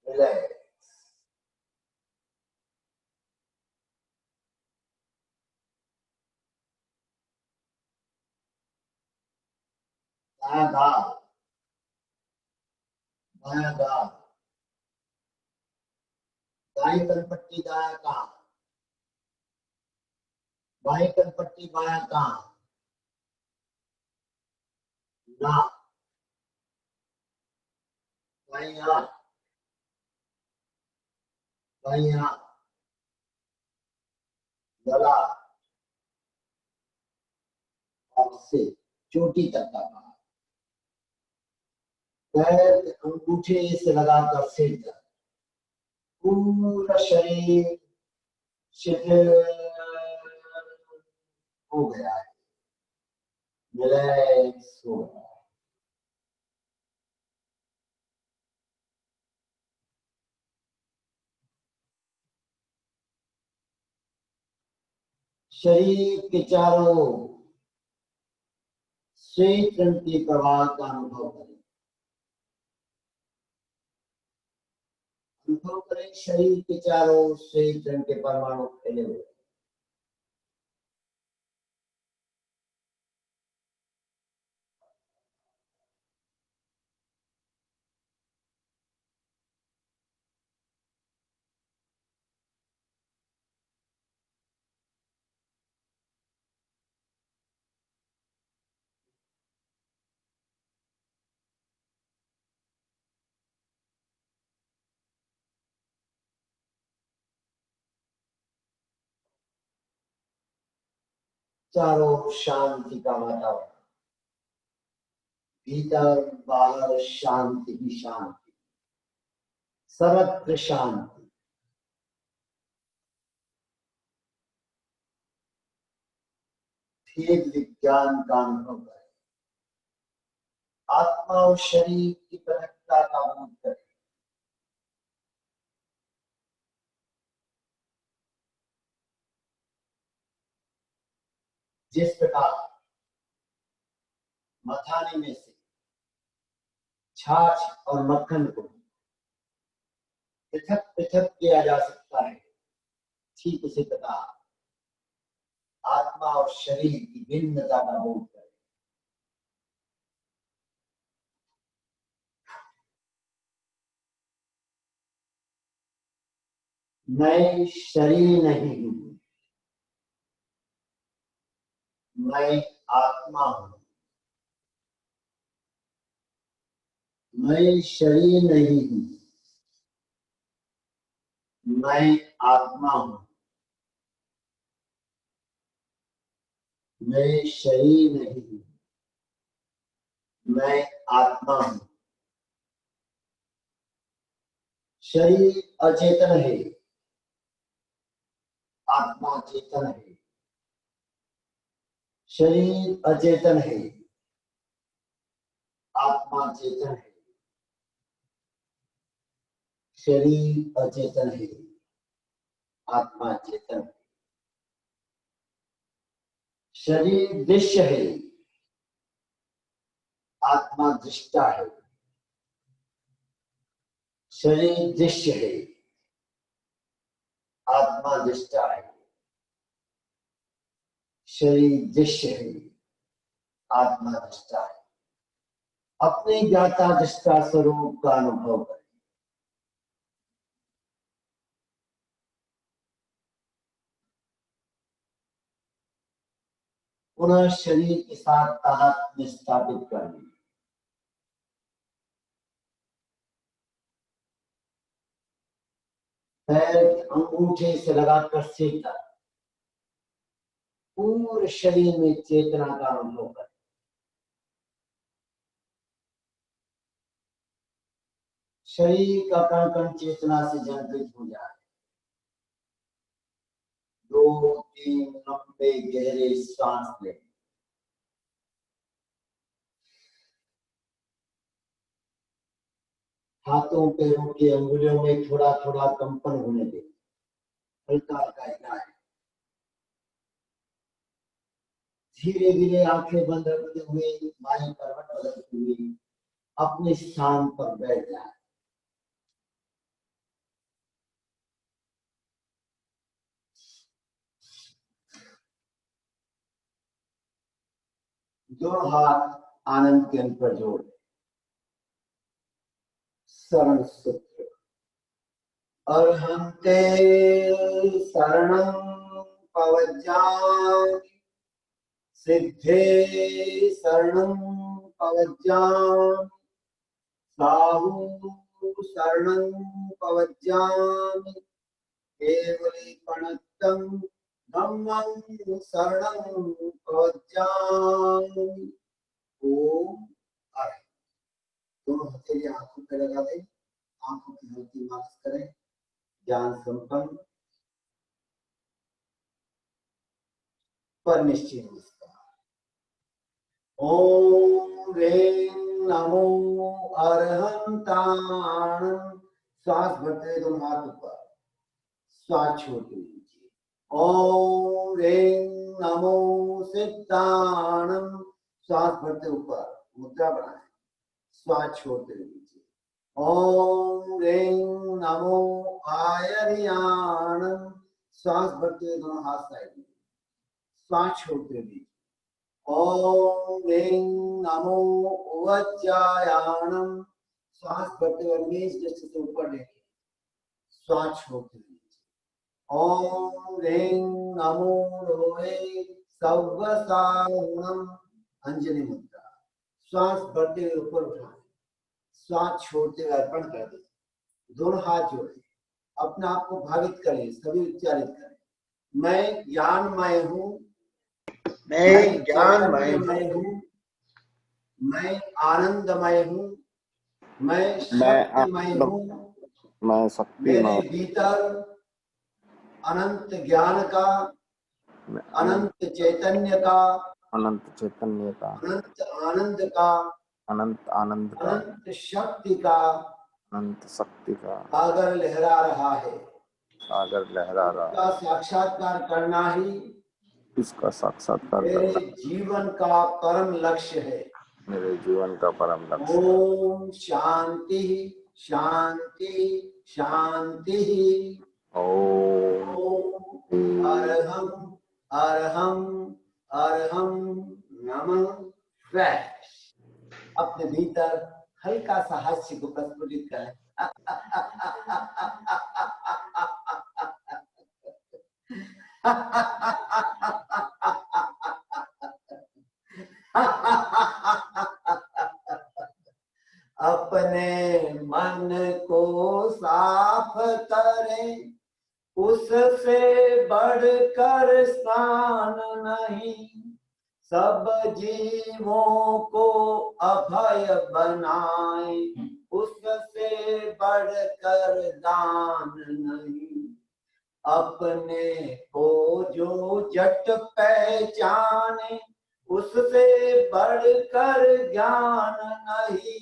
रिलैक्स। दायां गाल बायां गाल दाई कनपट्टी दायां कान, बाई कनपट्टी बायां कान, नाक बायां बायां गला और सिर, चोटी तक का भाग, पैर के अंगूठे से लगाकर सिर तक, पूरा शरीर शिथिल हो गया है, रिलैक्स हो गया है। शरीर के चारों श्वेत रंग के प्रवाह का अनुभव करें। अनुभव करें शरीर के चारों श्वेत रंग के परमाणु फैले हुए। चारों ओर शांति का वातावरण, भीतर बाहर शांति की शांति, सर्वत्र शांति। भेद विज्ञान का अनुभव करें। आत्मा और शरीर की पृथकता का बोध करें। जिस प्रकार मथाने में से छाछ और मक्खन को पृथक पृथक किया जा सकता है, ठीक उसी प्रकार आत्मा और शरीर की भिन्नता का बोध करें। मैं शरीर नहीं हूं, मैं आत्मा हूं। मैं शरीर नहीं हूं, मैं आत्मा हूं। मैं शरीर नहीं हूं, मैं आत्मा हूं। शरीर अचेतन है, आत्मा चेतन है। शरीर अचेतन है, आत्मा चेतन है। शरीर अचेतन है, आत्मा चेतन है। शरीर दृश्य है, आत्मा दृष्टा है। शरीर दृश्य है, आत्मा दृष्टा है। शरीर दृश्य है, आत्मा दृष्टा है। अपने ज्ञाता दृष्टा स्वरूप का अनुभव करें। पुनः शरीर के साथ तादात्म्य स्थापित करने। पैर के अंगूठे से लगाकर सिर तक पूरे शरीर में चेतना का अनुभव करें। शरीर का कण कण चेतना से जागृत हो जाए। 2-3 लंबे गहरे सांस लें। हाथों पैरों की अंगुलियों में थोड़ा थोड़ा कंपन होने दें, हल्का हल्का हिलाएं। धीरे धीरे आंखें बंद रखते हुए बाईं करवट बदलते हुए अपने स्थान पर बैठ जाए। दोनों हाथ आनंद के अंक पर जोड़। शरण सूत्र। अर्हन्ते शरणं पवज्जामि, सिद्धे शरणं पवज्जामि, साहू शरणं पवज्जामि केवलीपणत्तं धम्मं शरणं पवज्जामि। ओम अरे, दोनों हथेली आंखों पे लगा दें, आंखों की हल्की मालिश करें। ज्ञान संपन्न पर निश्चित नमस्कार। ओम ह्रीं नमो अरहंताण। श्वास भरते दोनों हाथ ऊपर, श्वास छोड़ दीजिए। ओम ह्रीं नमो सिद्धाणम। श्वास भरते ऊपर, मुद्रा बनाएं, श्वास छोड़ते दीजिए। ओम ह्रीं नमो आयर्याणम। श्वास भरते दोनों हाथ साइड में, श्वास छोड़ते दीजिए। ओम ह्रीं नमो वज्रायाणम। श्वास भरते हुए मेज जैसे से ऊपर लेके श्वास छोड़ते दीजिए। ओम ह्रीं नमो लोहे सव्वसारणम। अंजलि मुद्रा, श्वास भरते हुए ऊपर उठाएं, श्वास छोड़ते हुए अर्पण कर दें। दोनों हाथ जोड़े, अपने आप को भावित करें, सभी उच्चारित करें। मैं ज्ञानमय हूँ, मैं ज्ञानमय हूँ, मैं आनंदमय हूँ, मैं शक्तिमय हूँ, मैं शक्ति मेरे भीतर अनंत ज्ञान का, अनंत चैतन्य का, अनंत चैतन्य का, अनंत आनंद का, अनंत आनंद का, अनंत शक्ति का, अनंत शक्ति का सागर लहरा रहा है। सागर लहरा रहा इसका साक्षात्कार करना ही इसका साक्षात्कार मेरे करना जीवन का परम लक्ष्य है। मेरे जीवन का परम लक्ष्य। ओम शांति शांति शांति। ओम अरहम अरहम अरहम नमः। फ्रेश। अपने भीतर हल्का सा हास्य को प्रस्फुटित करें। अपने मन को साफ करें, उससे बढ़कर स्नान नहीं। सब जीवों को अभय बनाए, उससे बढ़कर दान नहीं। अपने को जो जट पहचाने, उससे बढ़कर ज्ञान नहीं।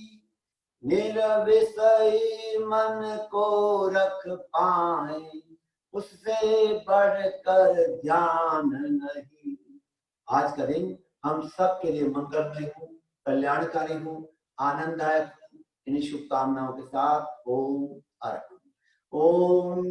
निर्विषयी मन को रख पाए, उससे बढ़कर ध्यान नहीं। आज का दिन हम सब के लिए मंगलमय हो, कल्याणकारी हो, आनंददायक हो। इन्हीं शुभकामनाओं के साथ ओम अर्पण। ओम